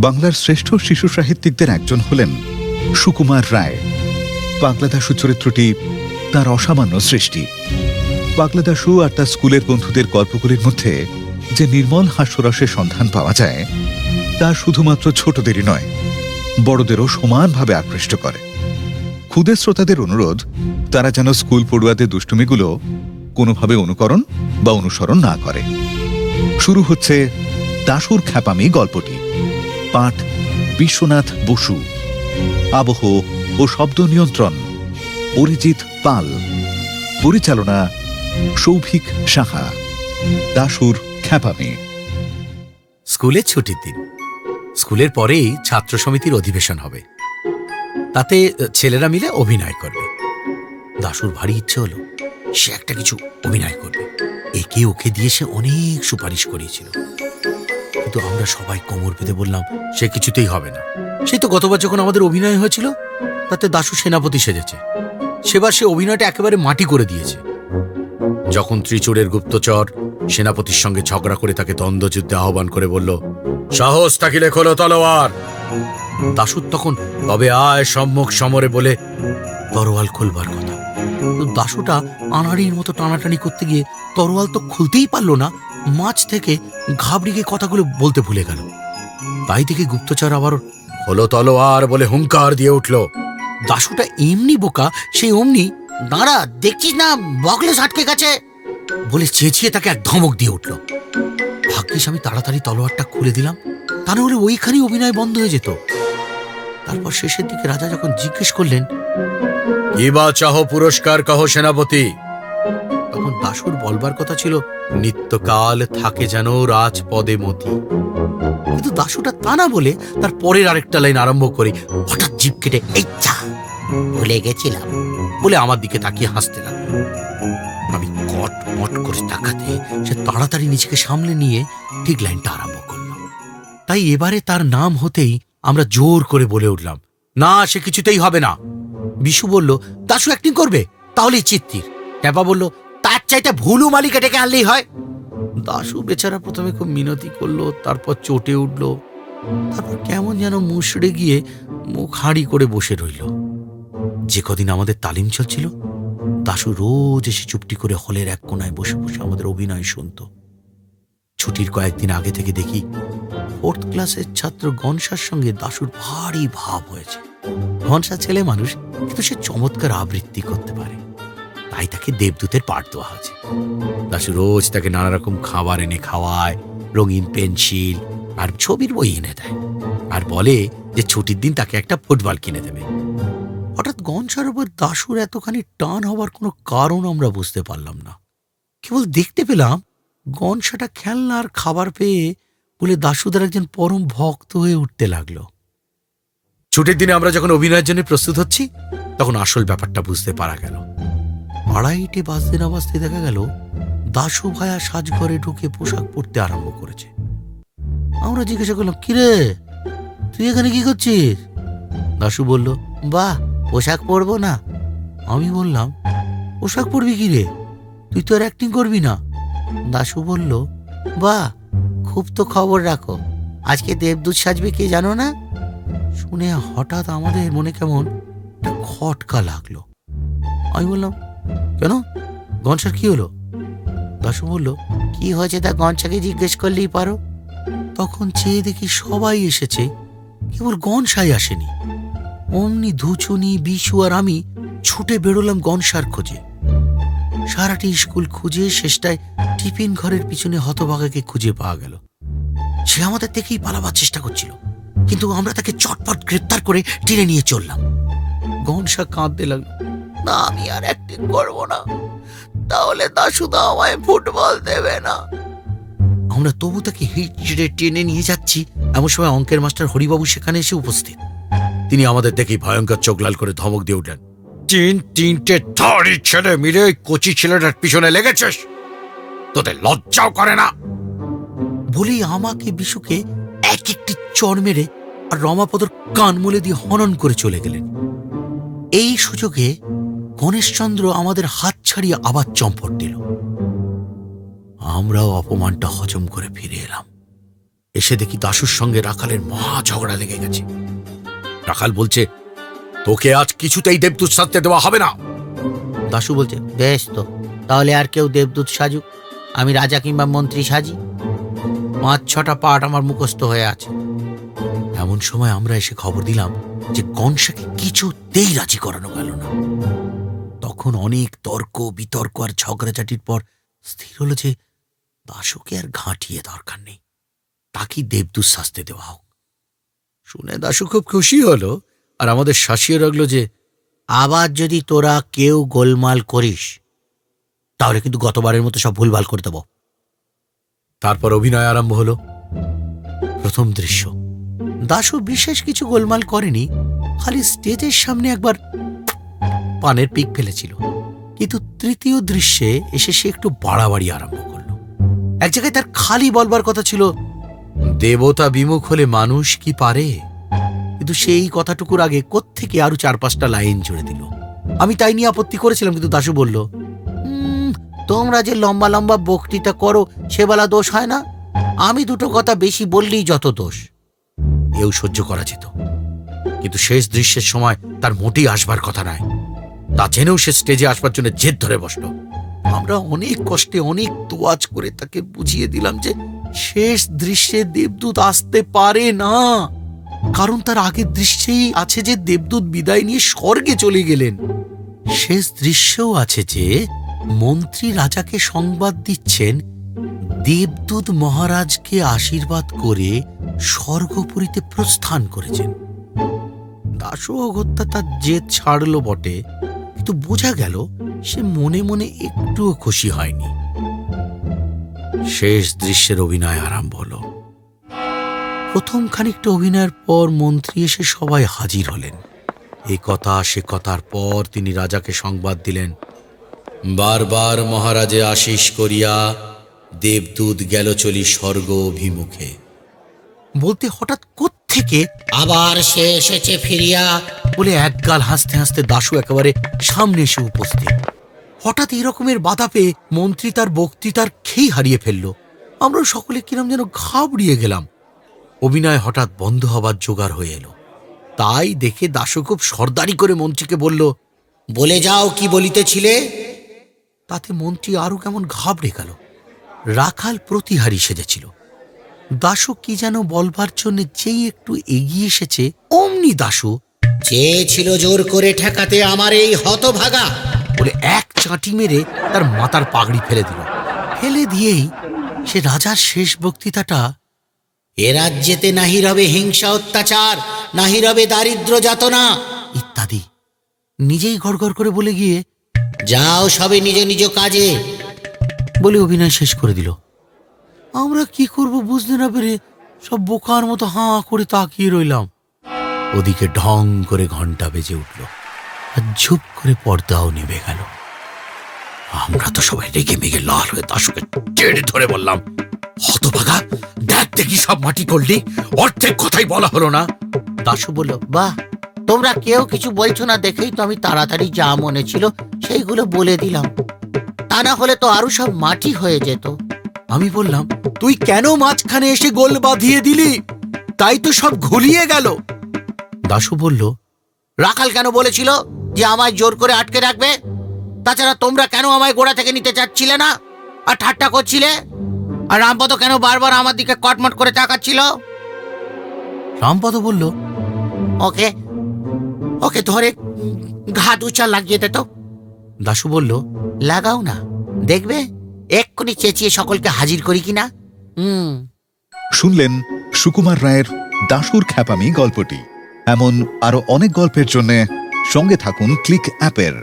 বাংলার শ্রেষ্ঠ শিশু সাহিত্যিকদের একজন হলেন সুকুমার রায়। পাগলা দাশু চরিত্রটি তার অসামান্য সৃষ্টি। পাগলা দাশু আর তার স্কুলের বন্ধুদের গল্পগুলির মধ্যে যে নির্মল হাস্যরসের সন্ধান পাওয়া যায় তা শুধুমাত্র ছোটদেরই নয়, বড়দেরও সমানভাবে আকৃষ্ট করে। ক্ষুদে শ্রোতাদের অনুরোধ, তারা যেন স্কুল পড়ুয়াদের দুষ্টুমিগুলো কোনোভাবে অনুকরণ বা অনুসরণ না করে। শুরু হচ্ছে দাশুর খ্যাপামি গল্পটি। পাঠ বিশ্বনাথ বসু। আবহ ও শব্দ নিয়ন্ত্রণ অরিজিৎ পাল। পরিচালনা সৌভিক সাহা। দাশুর খ্যাপামি। স্কুলের ছুটির দিন। স্কুলের পরেই ছাত্র সমিতির অধিবেশন হবে। তাতে ছেলেরা মিলে অভিনয় করবে। দাশুর ভারী ইচ্ছে হলো সে একটা কিছু অভিনয় করবে। একে ওকে দিয়ে সে অনেক সুপারিশ করিয়েছিল, কিন্তু আমরা সবাই কোমর বেঁধে বললাম সে কিছুতেই হবে না। সেই তো গতবার যখন আমাদের অভিনয় হয়েছিল, তাতে দাশু সেনাপতি সেজেছে। সেবার সে অভিনয়টা একেবারে মাটি করে দিয়েছে। যখন ত্রিচূড়ের গুপ্তচর সেনাপতির সঙ্গে ঝগড়া করে তাকে দ্বন্দ্বযুদ্ধে আহ্বান করে বলল, সাহস থাকিলে খোলো তলোয়ার, দাশুর তখন তবে আয় সম্মুখ সমরে বলে তরোয়াল খুলবার কথা। দাশুটা আনাড়ির মতো টানাটানি করতে গিয়ে তরোয়াল তো খুলতেই পারল না, মাছ থেকে ঘাবড়ে গিয়ে কথাগুলো বলতে ভুলে গেল। তাই থেকে গুপ্তচর আবার হলো তলোয়ার বলে হুঙ্কার দিয়ে উঠল। দাশুটা এমনি বোকা, সে অমনি দাঁড়া দেখছিস না বকলেস আটকে গেছে বলে চেঁচিয়ে তাকে এক ধমক দিয়ে উঠল। ভাগ্যিস আমি তাড়াতাড়ি তলোয়ারটা খুলে দিলাম, তা নাহলে ওইখানেই অভিনয় বন্ধ হয়ে যেত। তারপর শেষের দিকে রাজা যখন জিজ্ঞেস করলেন, কি বা চাহ পুরস্কার কহ সেনাপতি, তখন দাশুর বলবার কথা ছিল, নিত্যকাল থাকে যেন রাজপদে মতি। কিন্তু দাশুটা তা না বলে তার পরের আরেকটা লাইন আরম্ভ করে হঠাৎ জিভ কেটে এই চা ভুলে গেছিলাম বলে আমার দিকে তাকিয়ে হাসতে লাগলো। আমি কট মট করে তাকাতে সে তাড়াতাড়ি নিজেকে সামলে নিয়ে ঠিক লাইনটা আরম্ভ করল। তাই এবারে তার নাম হতেই আমরা জোর করে বলে উঠলাম, না সে কিছুতেই হবে না। বিশু বলল, দাশু অ্যাক্টিং করবে, তাহলেই চিত্তির। ট্যাপা বলল, তার চাইতে ভুলু মালিকা ডেকে আনলেই হয়। দাশু বেচারা প্রথমে খুব মিনতি করলো, তারপর চটে উঠল, তারপর কেমন যেন মুষড়ে গিয়ে মুখ হাঁড়ি করে বসে রইল। যে কদিন আমাদের তালিম চলছিল, দাশু রোজ এসে চুপটি করে হলের এক কোনায় বসে বসে আমাদের অভিনয় শুনত। ছুটির কয়েকদিন আগে থেকে দেখি 4th ক্লাসের ছাত্র গনসার সঙ্গে দাশুর ভারী ভাব হয়েছে। গনসা ছেলে মানুষ, কিন্তু সে চমৎকার আবৃত্তি করতে পারে, তাই তাকে দেবদূতের পাঠ দেওয়া হয়েছে। দাশু রোজ তাকে নানা রকম খাবার এনে খাওয়ায়, রঙিন পেন্সিল আর ছবির বই এনে দেয়, আর বলে যে ছুটির দিন তাকে একটা ফুটবল কিনে দেবে। হঠাৎ গনসার উপর দাশুর এতখানি টান হবার কোনো কারণ আমরা বুঝতে পারলাম না। কেবল দেখতে পেলাম গনসাটা খেলনা আর খাবার পেয়ে বলে দাশুদার একজন পরম ভক্ত হয়ে উঠতে লাগলো। ছুটির দিনে আমরা যখন অভিনয়ের জন্য প্রস্তুত হচ্ছি, তখন আসল ব্যাপারটা বুঝতে পারা গেল। 2:30 বাজতে না বাজতে দেখা গেল দাশু ভায়া সাজঘরে ঢুকে পোশাক পরতে আরম্ভ করেছে। আমরা জিজ্ঞাসা করলাম, কিরে তুই এখানে কি করছিস? দাশু বলল, বাহ, পোশাক পরবো না। আমি বললাম, পোশাক পরবি কি রে, তুই তো আর অ্যাক্টিং করবি না। দাশু বলল, বাহ, খুব তো খবর রাখো, আজকে দেবদূত সাজবে কে জানো না? শুনে হঠাৎ আমাদের মনে কেমন একটা খটকা লাগলো। আমি বললাম, কেন, গনসার কি হলো? দাশু বলল, কি হয়েছে তা গনসাকে জিজ্ঞেস করলেই পারো। তখন চেয়ে দেখি সবাই এসেছে, কেবল গনসাই আসেনি। অমনি ধুচুনি, বিশু আর আমি ছুটে বেরোলাম গনসার খোঁজে। সারাটি স্কুল খুঁজে শেষটায় টিফিন ঘরের পিছনে হতভাগাকে খুঁজে পাওয়া গেল। সে আমাদের দেখেই পালাবার চেষ্টা করছিল, কিন্তু আমরা তাকে চটপট গ্রেপ্তার করে টেনে নিয়ে চললাম। গনসা কাঁদতে লাগলো, না আমি আর অ্যাক্টিং করবো না, তাহলে দাশুদা আমায় ফুটবল দেবে না। আমরা তবু তাকে হিচড়ে টেনে নিয়ে যাচ্ছি, এমন সময় অঙ্কের মাস্টার হরিবাবু সেখানে এসে উপস্থিত। তিনি আমাদের দেখেই ভয়ঙ্কর চোখ লাল করে ধমক দিয়ে উঠলেন, তিনটে ধরি ছেলে মিলে ওই কচি ছেলেটার পিছনে লেগেছিস, তোদের লজ্জাও করে না? বলেই আমাকে বিশুকে এক একটি চড় মেরে আর রমাপদর কান মুলে দিয়ে হনন করে চলে গেলেন। এই সুযোগে গণেশচন্দ্র আমাদের হাত ছাড়িয়ে আবার চম্পট দিল। আমরাও অপমানটা হজম করে ফিরে এলাম। এসে দেখি দাশুর সঙ্গে রাখালের মহা ঝগড়া লেগে গেছে। রাখাল বলছে, তোকে আজ কিছুতেই দেবদূত সাজতে দেওয়া হবে না। দাশু বলছে, বেশ তো, তাহলে আর কেউ দেবদূত সাজুক, আমি রাজা কিংবা মন্ত্রী সাজি। 5-6টা পাঠ আমার মুখস্থ হয়ে আছে। এমন সময় আমরা এসে খবর দিলাম যে কংসাকে কিছুতেই রাজি করানো গেল না। তখন অনেক তর্ক বিতর্ক আর ঝগড়াঝাটির পর স্থির হলো যে দাশুকে আর ঘাঁটিয়ে দরকার নেই, তাকেই দেবদূত সাজতে দেওয়া হোক। শুনে দাশু খুব খুশি হলো আর আমাদের শাসিয়ে রাখলো যে আবার যদি তোরা কেউ গোলমাল করিস তাহলে কিন্তু গতবারের মতো সব ভুলভাল করে দেব। তারপর অভিনয় আরম্ভ হলো। প্রথম দৃশ্য, দাশু বিশেষ কিছু গোলমাল করেনি, খালি স্টেজের সামনে একবার পানের পিক ফেলেছিল। কিন্তু তৃতীয় দৃশ্যে এসে সে একটু বাড়াবাড়ি আরম্ভ করলো। এক জায়গায় তার খালি বলবার কথা ছিল, দেবতা বিমুখ হলে মানুষ কি পারে, কিন্তু সেই কথাটুকুর আগে কোত্থেকে আরো 4-5টা লাইন জুড়ে দিল। আমি তাই নিয়ে আপত্তি করেছিলাম, কিন্তু দাশু বলল, তোমরা যে লম্বা লম্বা বক্তৃতা করো সেবেলা দোষ হয় না, আমি দুটো কথা বেশি বললেই যত দোষ। এও সহ্য করা যেত, কিন্তু শেষ দৃশ্যের সময় তার মোটেই আসবার কথা নয়। তা জেনেও সে স্টেজে আসবার জন্য জেদ ধরে বসলো। আমরা অনেক কষ্টে অনেক তোয়াজ করে তাকে বুঝিয়ে দিলাম যে শেষ দৃশ্যে দেবদূত আসতে পারে না, কারণ তার আগের দৃশ্যেই আছে যে দেবদূত বিদায় নিয়ে স্বর্গে চলে গেলেন। শেষ দৃশ্যেও আছে যে মন্ত্রী রাজাকে সংবাদ দিচ্ছেন দেবদূত মহারাজকে আশীর্বাদ করে স্বর্গপুরীতে প্রস্থান করেছেন। দাশু অগত্যা তার জেদ ছাড়ল বটে, কিন্তু বোঝা গেল সে মনে মনে একটুও খুশি হয়নি। শেষ দৃশ্যের অভিনয় আরম্ভ হলো। প্রথম খানিকটা অভিনয়ের পর মন্ত্রী এসে সবাই হাজির হলেন। এই কথা সে কথার পর তিনি রাজাকে সংবাদ দিলেন, বারবার মহারাজে আশীষ করিয়া দেবদূত গেল চলি স্বর্গ অভিমুখে। বলতে হঠাৎ কোত্থেকে আবার সে এসেছে ফিরিয়া বলে একগাল হাসতে হাসতে দাশু একেবারে সামনে এসে উপস্থিত। হঠাৎ এই রকমের বাধা পেয়ে মন্ত্রী তার বক্তৃতার খেই হারিয়ে ফেলল। আমরা সকলে কিরম যেন ঘাবড়িয়ে গেলাম। অভিনয় হঠাৎ বন্ধ হবার জোগাড় হয়ে এলো। তাই দেখে দাশু খুব সর্দারি করে মন্ত্রীকে বলল, বলে যাও কি বলিতেছিলে। তাতে মন্ত্রী আরো কেমন ঘাবড়ে গেল। রাখাল প্রতিহারী সেজেছিল। দাশু কি যেন বলবার জন্য যেই একটু এগিয়ে এসেছে, অমনি দাশু চেয়েছিল জোর করে ঠেকাতে আমার এই হতভাগা বলে এক চাঁটি মেরে তার মাথার পাগড়ি ফেলে দিল। ফেলে দিয়েই সে রাজার শেষ বক্তৃতাটা, এ রাজ্যেতে নাহি রবে হিংসা অত্যাচার, নাহি রবে দারিদ্র যাতনা ইত্যাদি নিজেই গড়গড় করে বলে গিয়ে যাও সবে নিজ নিজ কাজে বলে অভিনয় শেষ করে দিল। আমরা কি করব বুঝতে না পেরে সব বোকার মতো হাঁ করে তাকিয়ে রইলাম। ওদিকে ঢং করে ঘন্টা বেজে উঠল আর ঝুপ করে পর্দাও নেমে গেল। আমরা তো সবাই রেগে মেগে লাল হয়ে দাশুকে টেনে ধরে বললাম, হতভাগা, দেখ দেখি সব মাটি করলি, অর্ধেক কথাই বলা হলো না। দাশু বলল, বাহ, তোমরা কেউ কিছু বলছো না দেখেই তো আমি তাড়াতাড়ি যা মনে ছিল সেইগুলো বলে দিলাম, তা না হলে তো আরো সব মাটি হয়ে যেত। আমি বললাম, তুই কেন মাঝখানে এসে গোল বাঁধিয়ে দিলি? তাই তো সব ঘুলিয়ে গেল। দাশু বলল, রাখাল কেন বলেছিল যে আমায় জোর করে আটকে রাখবে? তাছাড়া তোমরা কেন আমায় গোড়া থেকে নিতে চাচ্ছিলে না আর ঠাট্টা করছিলে? আর রামপদ কেন বারবার আমার দিকে কটমট করে তাকাচ্ছিল? রামপদ বলল, ওকে ওকে ধরে ঘাট উঁচা লাগিয়ে দে তো। দাশু বলল, লাগাও না, দেখবে এক্ষুনি চেঁচিয়ে সকলকে হাজির করি কিনা। শুনলেন সুকুমার রায়ের দাশুর খ্যাপামি গল্পটি। এমন আরো অনেক গল্পের জন্য সঙ্গে থাকুন ক্লিক অ্যাপের।